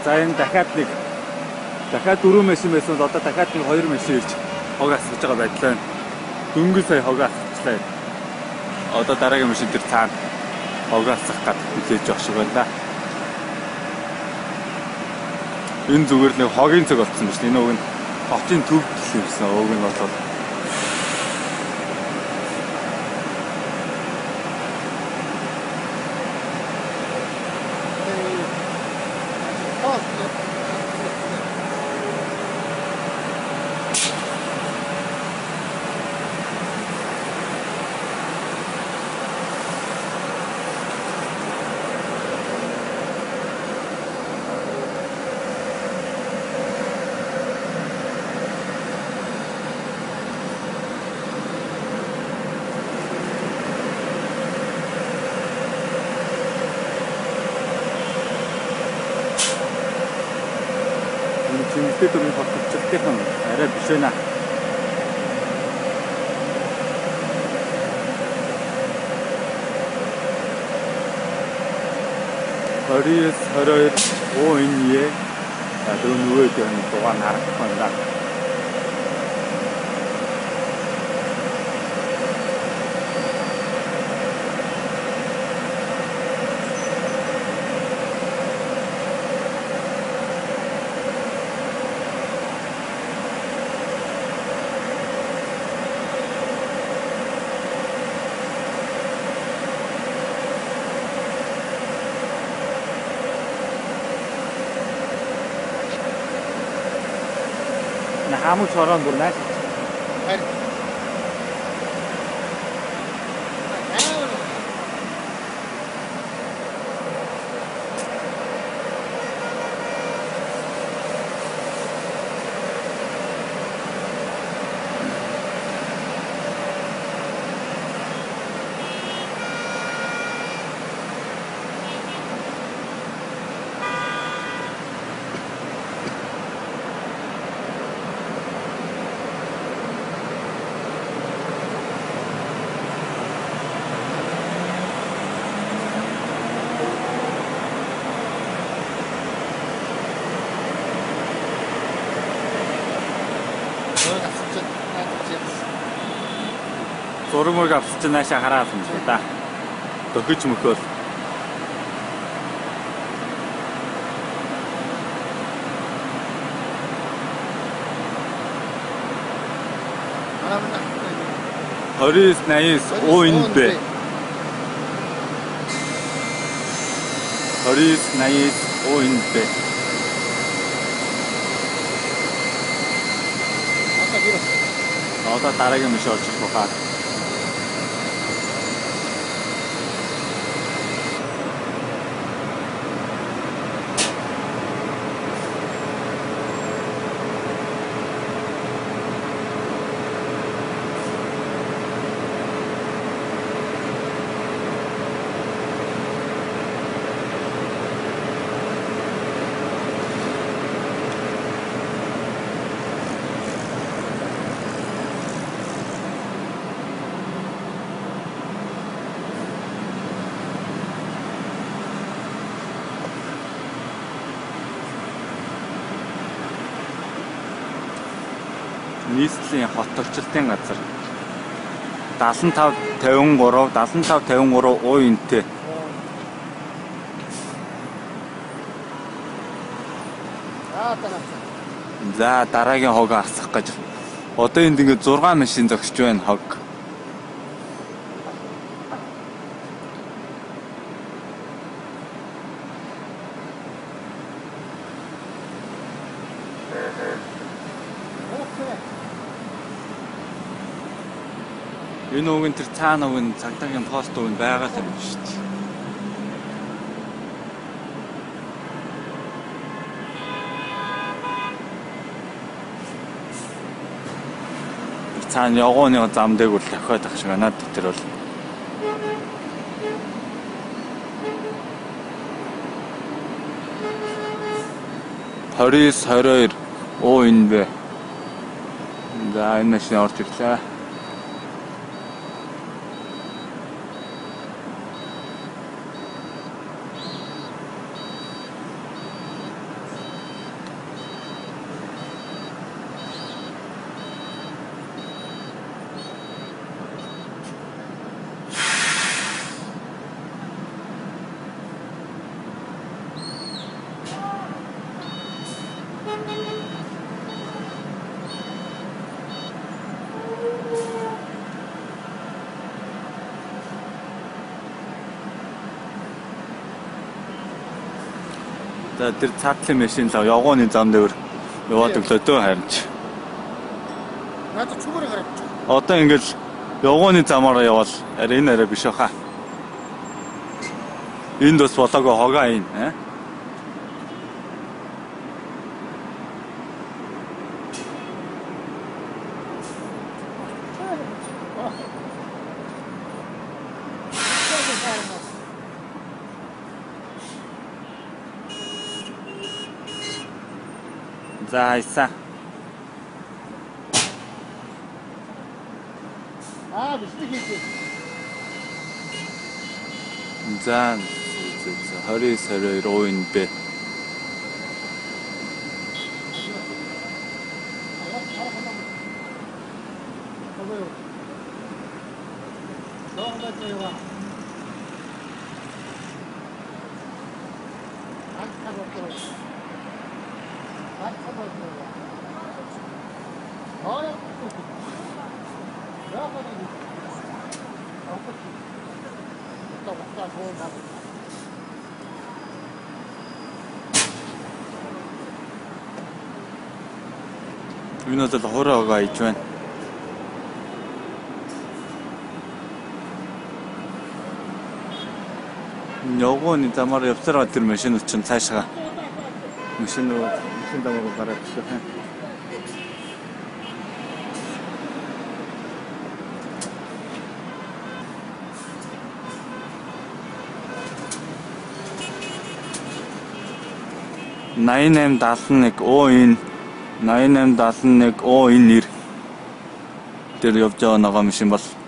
За энэ дахиад 4 машин байсан бол одоо дахиад 2 машин ирж хог асгаж байгаа байдлаа. Дөнгөж сая хог асгачлаа. Одоо дараагийн машин дээр цаана хог асгах гэдэг хүлээж явах шиг байна да. Энэ зүгээр нэг хогийн цаг болсон биш. Энэ уг нь хотын төв төлөвсөн. Уг нь бол Чимэгтэй дөрвийн хотчлтын арай биш байна. Парис 22 ОНЕ дөрөв нөгөөд энэ дугаар харагдах байна. Хамаг чорон бүр нааш. Зурмыг авч наашаа хараад юм шиг да. Дөхөж мөхөөл. Парис 80 ОНБ. Парис 80 ОНБ. Одоо дараагийн машин орж ирэх баха. Нийслэлийн хот төвчлөлтийн газар 7553 ОНТ. За дараагийн хог асах гэж. Одоо энд ингээд 6 машин зогсож байна хог. Энэ уг нь тэр цаана уг нь цагдаагийн пост уг нь байгаа л юм шүү дээ. Цаана явгооны зам дээгүүр дахиад ах шиг надад тэр бол Парис 22 ОНБ. За энэ машин орж ирлээ. За тэр цаатлын машин л явгооны зам дээр яваад өглөө дөө харин ч. Надад чугаар гараад. Одоо ингээл явгооны замаараа явал энэ арай биш баха. Энд бас болоогүй хогоо ийн аа. За хайсаа. Биш хийх. За 29-22 ууин бэ. Энэ бол хоороогоо иж байна. Явгооны замаар явсараа тэр машинууд чинь цаашаа машин даваа гараад ирсэн. Nine 71 оо энэ 8871 оо энэ нэр тэр явж байгаа машин бол